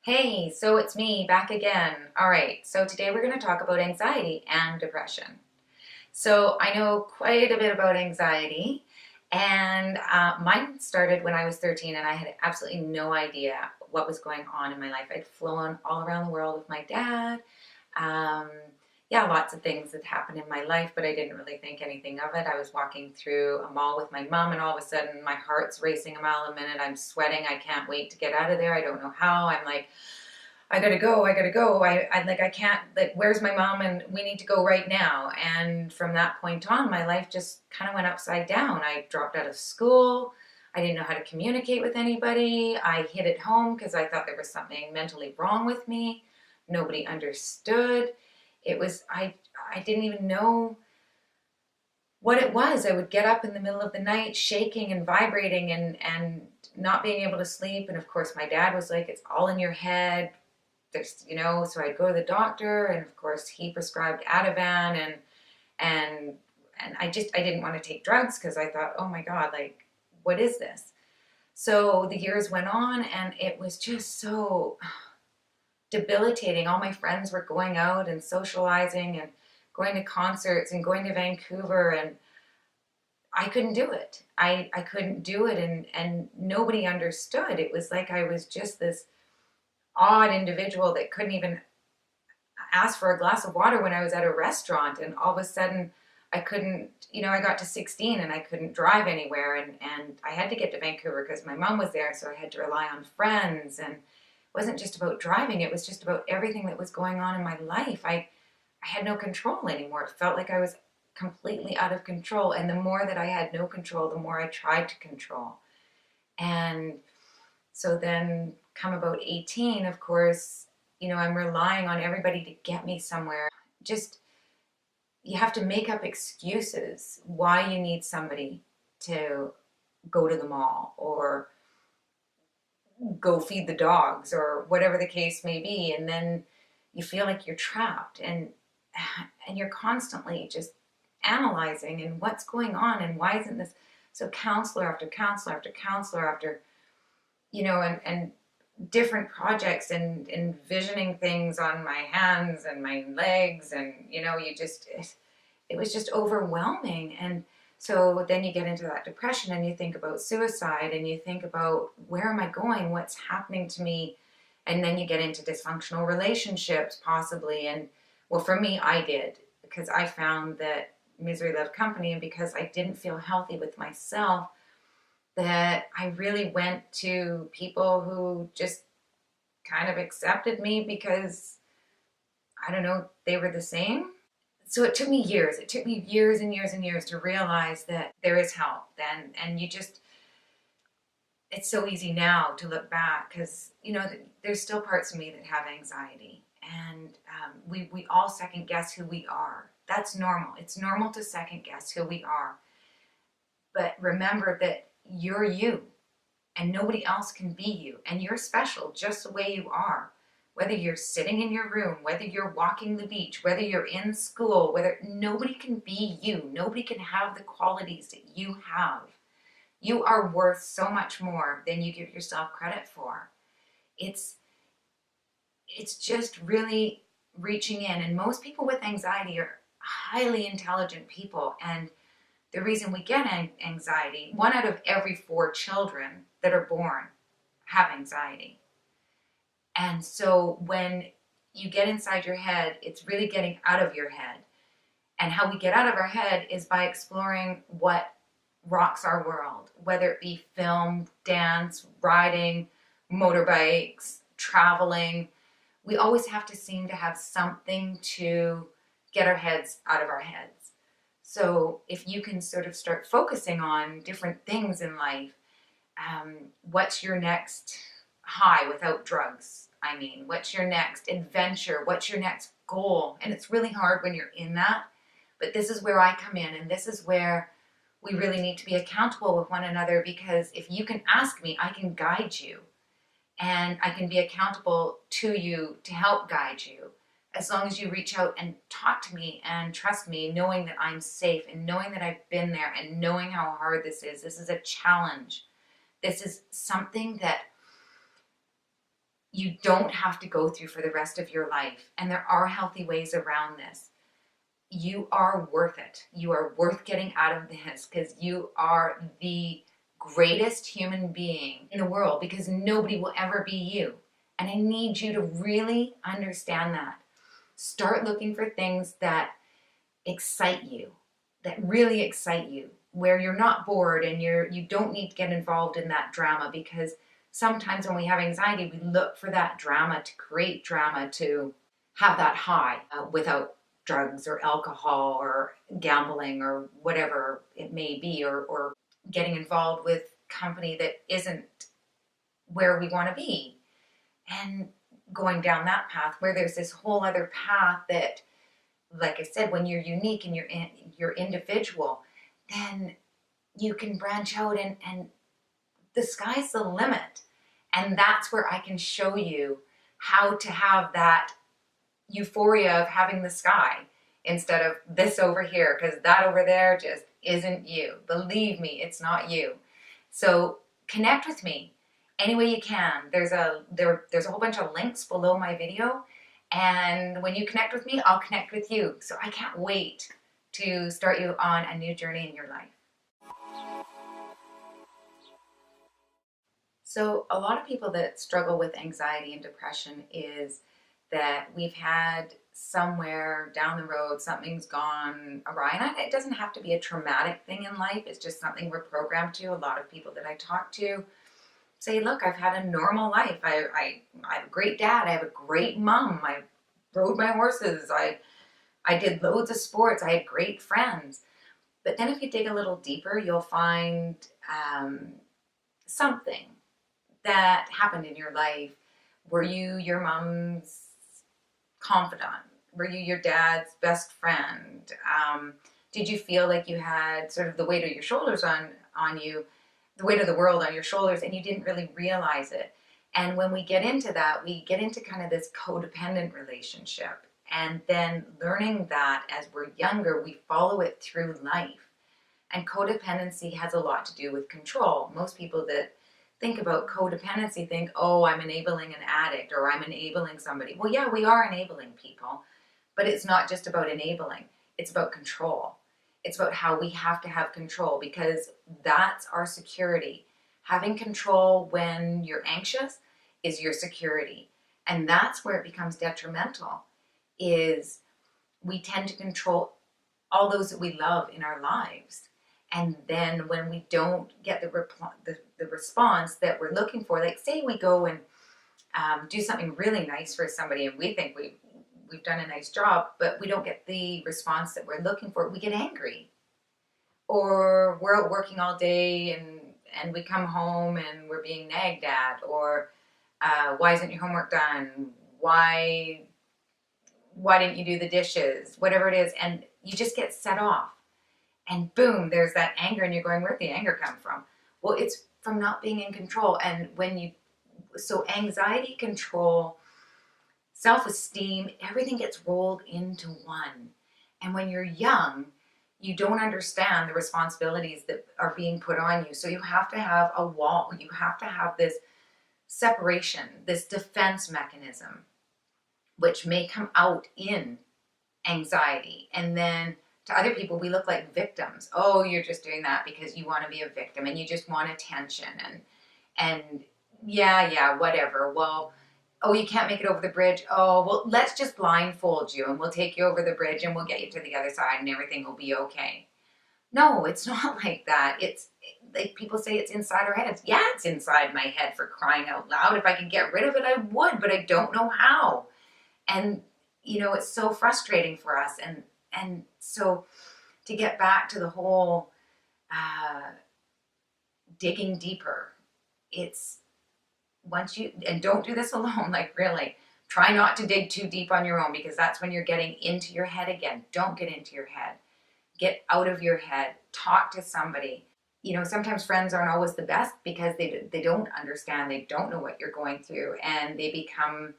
Hey, so it's me back again. All right, so today we're going to talk about anxiety and depression. So I know quite a bit about anxiety, and mine started when I was 13, and I had absolutely no idea what was going on in my life. I'd flown all around the world with my dad. Um, yeah, lots of things had happened in my life, but I didn't really think anything of it. I was walking through a mall with my mom, and all of a sudden, my heart's racing a mile a minute. I'm sweating. I can't wait to get out of there. I don't know how. I'm like, I gotta go, I gotta go. I can't, like, where's my mom? And we need to go right now. And from that point on, my life just kind of went upside down. I dropped out of school. I didn't know how to communicate with anybody. I hid at home because I thought there was something mentally wrong with me. Nobody understood. I didn't even know what it was. I would get up in the middle of the night shaking and vibrating and not being able to sleep. And of course, my dad was like, it's all in your head. So I'd go to the doctor, and of course he prescribed Ativan, and I didn't want to take drugs because I thought, oh my God, like, what is this? So the years went on, and it was just so debilitating. All my friends were going out and socializing and going to concerts and going to Vancouver, and I couldn't do it. I couldn't do it, and nobody understood. It was like I was just this odd individual that couldn't even ask for a glass of water when I was at a restaurant, and all of a sudden I couldn't, I got to 16 and I couldn't drive anywhere, and I had to get to Vancouver because my mom was there, so I had to rely on friends. And it wasn't just about driving, it was just about everything that was going on in my life. I had no control anymore. It felt like I was completely out of control, and the more that I had no control, the more I tried to control. And so then come about 18, of course, I'm relying on everybody to get me somewhere. Just, you have to make up excuses why you need somebody to go to the mall or go feed the dogs or whatever the case may be. And then you feel like you're trapped, and you're constantly just analyzing and what's going on and why isn't this. So counselor after counselor after counselor after, and different projects, and envisioning things on my hands and my legs, and it was just overwhelming. And so then you get into that depression, and you think about suicide, and you think about, where am I going, what's happening to me? And then you get into dysfunctional relationships possibly. And well, for me, I did, because I found that misery loved company, and because I didn't feel healthy with myself, that I really went to people who just kind of accepted me because, I don't know, they were the same. So it took me years. It took me years and years and years to realize that there is help. And you just, it's so easy now to look back because, there's still parts of me that have anxiety. And we all second guess who we are. That's normal. It's normal to second guess who we are. But remember that you're you, and nobody else can be you, and you're special just the way you are. Whether you're sitting in your room, whether you're walking the beach, whether you're in school, nobody can be you. Nobody can have the qualities that you have. You are worth so much more than you give yourself credit for. It's just really reaching in. And most people with anxiety are highly intelligent people, and the reason we get anxiety, 1 out of every 4 children that are born have anxiety. And so when you get inside your head, it's really getting out of your head. And how we get out of our head is by exploring what rocks our world, whether it be film, dance, riding, motorbikes, traveling. We always have to seem to have something to get our heads out of our heads. So if you can sort of start focusing on different things in life, what's your next high without drugs? I mean, what's your next adventure? What's your next goal? And it's really hard when you're in that, but this is where I come in, and this is where we really need to be accountable with one another, because if you can ask me, I can guide you, and I can be accountable to you to help guide you. As long as you reach out and talk to me and trust me, knowing that I'm safe and knowing that I've been there and knowing how hard this is. This is a challenge. This is something that you don't have to go through for the rest of your life. And there are healthy ways around this. You are worth it. You are worth getting out of this because you are the greatest human being in the world, because nobody will ever be you. And I need you to really understand that. Start looking for things that excite you, that really excite you, where you're not bored and you don't need to get involved in that drama, because sometimes when we have anxiety, we look for that drama, to create drama, to have that high without drugs or alcohol or gambling or whatever it may be, or getting involved with company that isn't where we want to be, and going down that path where there's this whole other path that, like I said, when you're unique and you're individual, then you can branch out and the sky's the limit. And that's where I can show you how to have that euphoria of having the sky instead of this over here, because that over there just isn't you. Believe me, it's not you. So connect with me any way you can. There's a whole bunch of links below my video, and when you connect with me, I'll connect with you. So I can't wait to start you on a new journey in your life. So a lot of people that struggle with anxiety and depression is that we've had somewhere down the road, something's gone awry. And it doesn't have to be a traumatic thing in life. It's just something we're programmed to. A lot of people that I talk to say, look, I've had a normal life. I have a great dad. I have a great mom. I rode my horses. I did loads of sports. I had great friends. But then if you dig a little deeper, you'll find something that happened in your life. Were you your mom's confidant? Were you your dad's best friend? Did you feel like you had sort of the weight of your shoulders on you, the weight of the world on your shoulders, and you didn't really realize it? And when we get into that, we get into kind of this codependent relationship. And then learning that as we're younger, we follow it through life. And codependency has a lot to do with control. Most people that think about codependency think, oh, I'm enabling an addict or I'm enabling somebody. Well, yeah, we are enabling people, but it's not just about enabling. It's about control. It's about how we have to have control, because that's our security. Having control when you're anxious is your security. And that's where it becomes detrimental, is we tend to control all those that we love in our lives. And then when we don't get the response that we're looking for, like say we go and do something really nice for somebody and we think we've done a nice job, but we don't get the response that we're looking for, we get angry. Or we're out working all day and we come home and we're being nagged at, or why isn't your homework done? Why didn't you do the dishes? Whatever it is, and you just get set off. And boom, there's that anger, and you're going, where'd the anger come from? Well, it's from not being in control. And so anxiety, control, self-esteem, everything gets rolled into one. And when you're young, you don't understand the responsibilities that are being put on you. So you have to have a wall. You have to have this separation, this defense mechanism, which may come out in anxiety. And then to other people, we look like victims. Oh, you're just doing that because you want to be a victim and you just want attention. And yeah, whatever. Well, oh, you can't make it over the bridge. Oh, well, let's just blindfold you and we'll take you over the bridge and we'll get you to the other side and everything will be okay. No, it's not like that. It's like people say it's inside our heads. Yeah, it's inside my head, for crying out loud. If I could get rid of it, I would, but I don't know how. And, it's so frustrating for us. And so to get back to the whole digging deeper, it's once you, and don't do this alone, like really, try not to dig too deep on your own, because that's when you're getting into your head again. Don't get into your head. Get out of your head. Talk to somebody. Sometimes friends aren't always the best because they don't understand. They don't know what you're going through, and they become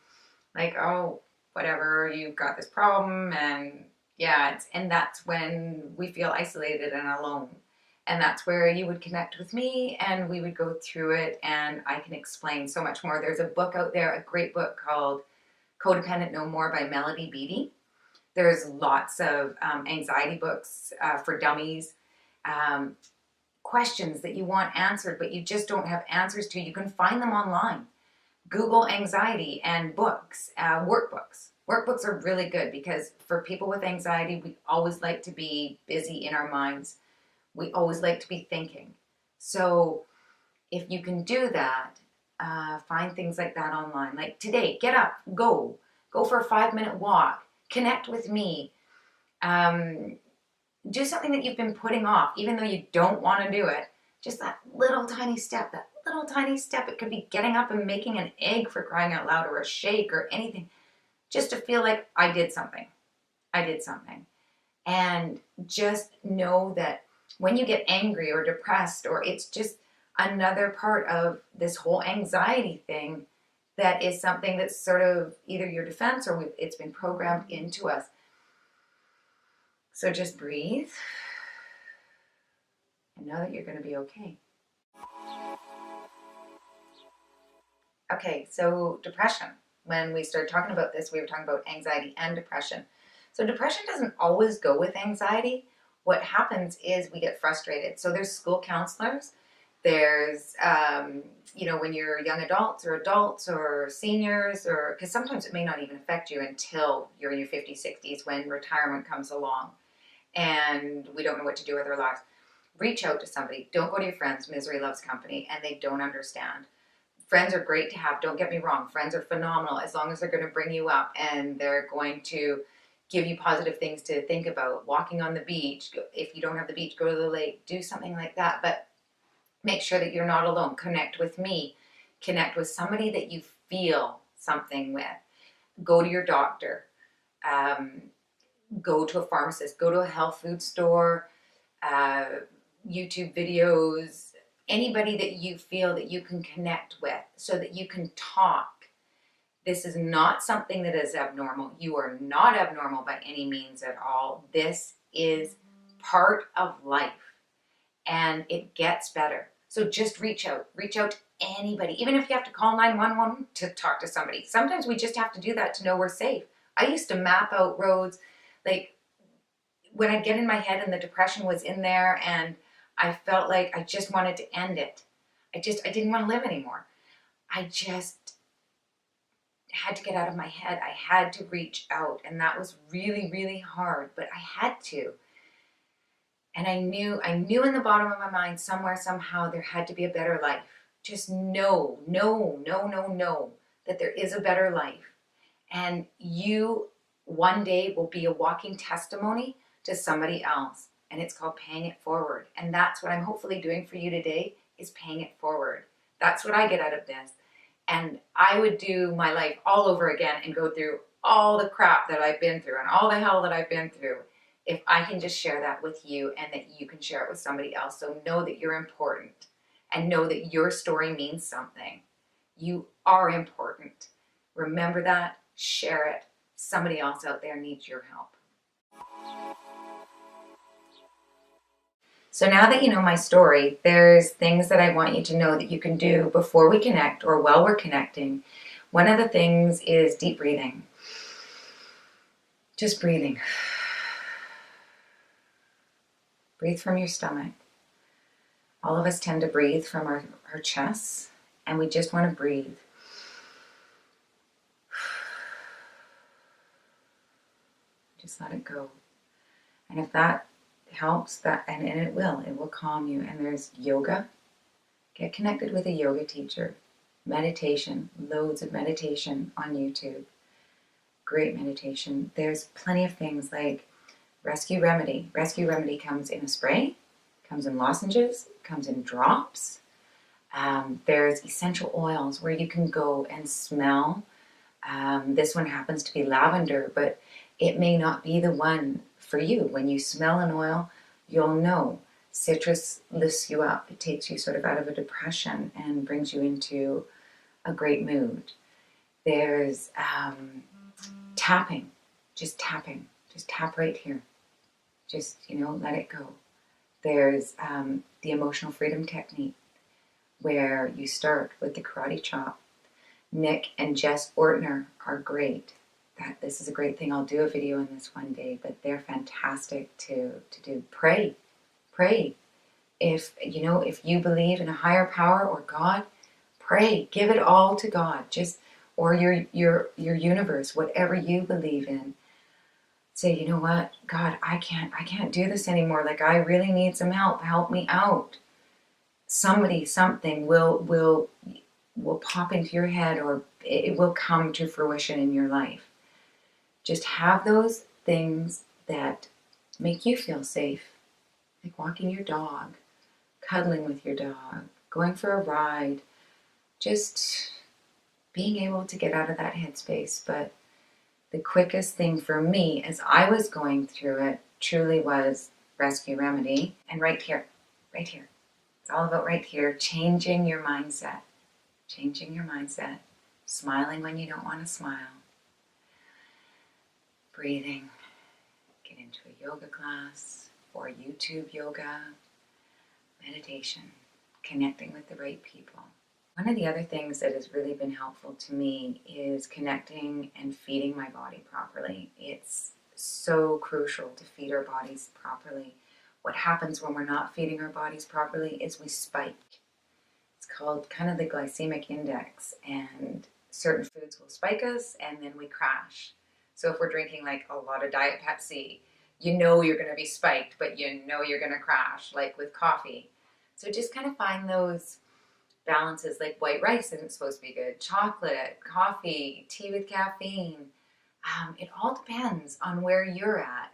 like, oh, whatever, you've got this problem, and yeah, and that's when we feel isolated and alone. And that's where you would connect with me and we would go through it, and I can explain so much more. There's a book out there, a great book called Codependent No More by Melody Beattie. There's lots of anxiety books for dummies, questions that you want answered but you just don't have answers to. You can find them online. Google anxiety and books, workbooks. Workbooks are really good because for people with anxiety, we always like to be busy in our minds. We always like to be thinking. So if you can do that, find things like that online. Like today, get up, go for a 5-minute walk, connect with me. Do something that you've been putting off, even though you don't want to do it. Just that little tiny step, It could be getting up and making an egg, for crying out loud, or a shake or anything, just to feel like I did something. And just know that when you get angry or depressed, or it's just another part of this whole anxiety thing, that is something that's sort of either your defense or it's been programmed into us. So just breathe and know that you're going to be okay. Okay, so depression. When we started talking about this, we were talking about anxiety and depression. So depression doesn't always go with anxiety. What happens is we get frustrated. So there's school counselors. There's, when you're young adults or seniors, or because sometimes it may not even affect you until you're in your 50s, 60s, when retirement comes along and we don't know what to do with our lives. Reach out to somebody. Don't go to your friends. Misery loves company, and they don't understand. Friends are great to have. Don't get me wrong. Friends are phenomenal as long as they're going to bring you up and they're going to give you positive things to think about. Walking on the beach. If you don't have the beach, go to the lake. Do something like that. But make sure that you're not alone. Connect with me. Connect with somebody that you feel something with. Go to your doctor. Go to a pharmacist. Go to a health food store. YouTube videos. Anybody that you feel that you can connect with so that you can talk. This is not something that is abnormal. You are not abnormal by any means at all. This is part of life, and it gets better. So just reach out. Reach out to anybody, even if you have to call 911 to talk to somebody. Sometimes we just have to do that to know we're safe. I used to map out roads, like when I'd get in my head and the depression was in there and I felt like I just wanted to end it. I didn't want to live anymore. I just had to get out of my head. I had to reach out, and that was really, really hard, but I had to. And I knew in the bottom of my mind, somewhere, somehow, there had to be a better life. Just know that there is a better life. And you one day will be a walking testimony to somebody else. And it's called paying it forward. And that's what I'm hopefully doing for you today, is paying it forward. That's what I get out of this. And I would do my life all over again and go through all the crap that I've been through and all the hell that I've been through if I can just share that with you and that you can share it with somebody else. So know that you're important and know that your story means something. You are important. Remember that. Share it. Somebody else out there needs your help. So now that you know my story, there's things that I want you to know that you can do before we connect or while we're connecting. One of the things is deep breathing. Just breathing. Breathe from your stomach. All of us tend to breathe from our chests, and we just want to breathe. Just let it go. And if that helps, and it will calm you. And there's yoga. Get connected with a yoga teacher. Meditation, loads of meditation on YouTube. Great meditation. There's plenty of things like Rescue Remedy. Rescue Remedy comes in a spray, comes in lozenges, comes in drops. There's essential oils where you can go and smell. This one happens to be lavender, but it may not be the one for you. When you smell an oil, you'll know. Citrus lifts you up. It takes you sort of out of a depression and brings you into a great mood. There's tapping. Just tapping. Just tap right here. Just, let it go. There's the emotional freedom technique, where you start with the karate chop. Nick and Jess Ortner are great. This is a great thing. I'll do a video on this one day, but they're fantastic to do. Pray. If you believe in a higher power or God, pray. Give it all to God. Or your universe, whatever you believe in. Say, you know what, God, I can't do this anymore. Like, I really need some help. Help me out. Something will pop into your head, or it will come to fruition in your life. Just have those things that make you feel safe, like walking your dog, cuddling with your dog, going for a ride, just being able to get out of that headspace. But the quickest thing for me as I was going through it truly was Rescue Remedy. And right here. It's all about right here, changing your mindset. Smiling when you don't want to smile. Breathing. Get into a yoga class or YouTube yoga. Meditation. Connecting with the right people. One of the other things that has really been helpful to me is connecting and feeding my body properly. It's so crucial to feed our bodies properly. What happens when we're not feeding our bodies properly is we spike. It's called kind of the glycemic index, and certain foods will spike us and then we crash. So if we're drinking like a lot of Diet Pepsi, you know you're going to be spiked, but you know you're going to crash, like with coffee. So just kind of find those balances. Like white rice isn't supposed to be good. Chocolate, coffee, tea with caffeine. It all depends on where you're at.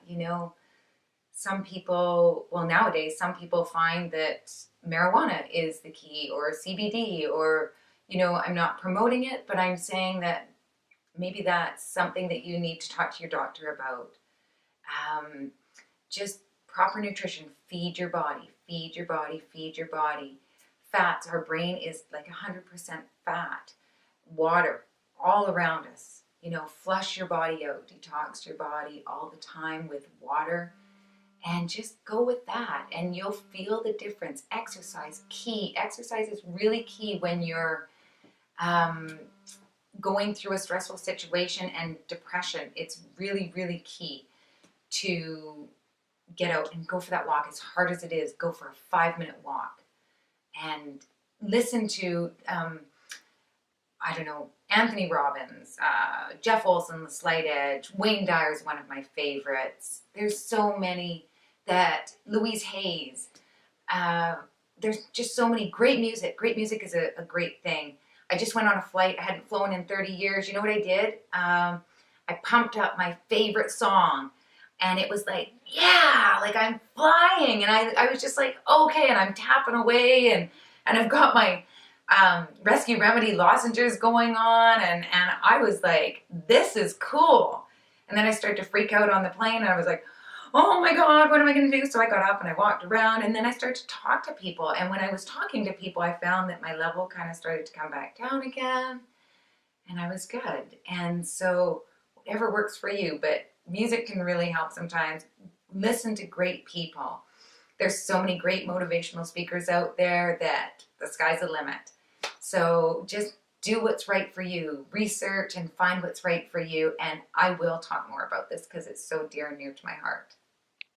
Some people, nowadays, some people find that marijuana is the key, or CBD, or, I'm not promoting it, but I'm saying that maybe that's something that you need to talk to your doctor about. Just proper nutrition. Feed your body. Fats, our brain is like 100% fat. Water, all around us. Flush your body out, detox your body all the time with water, and just go with that, and you'll feel the difference. Exercise, key. Exercise is really key when you're going through a stressful situation and depression. It's really, really key to get out and go for that walk. As hard as it is, go for a 5-minute walk. And listen to, Anthony Robbins, Jeff Olson, The Slight Edge, Wayne Dyer is one of my favorites. There's so many Louise Hayes. There's just so many great music. Great music is a great thing. I just went on a flight. I hadn't flown in 30 years. You know what I did? I pumped up my favorite song. And it was like, yeah, like I'm flying. And I was just like, okay. And I'm tapping away. And I've got my Rescue Remedy lozenges going on. And I was like, this is cool. And then I started to freak out on the plane. And I was like, oh my God, what am I going to do? So I got up and I walked around. And then I started to talk to people. And when I was talking to people, I found that my level kind of started to come back down again. And I was good. And so whatever works for you. But music can really help sometimes. Listen to great people. There's so many great motivational speakers out there that the sky's the limit. So just do what's right for you. Research and find what's right for you. And I will talk more about this because it's so dear and near to my heart.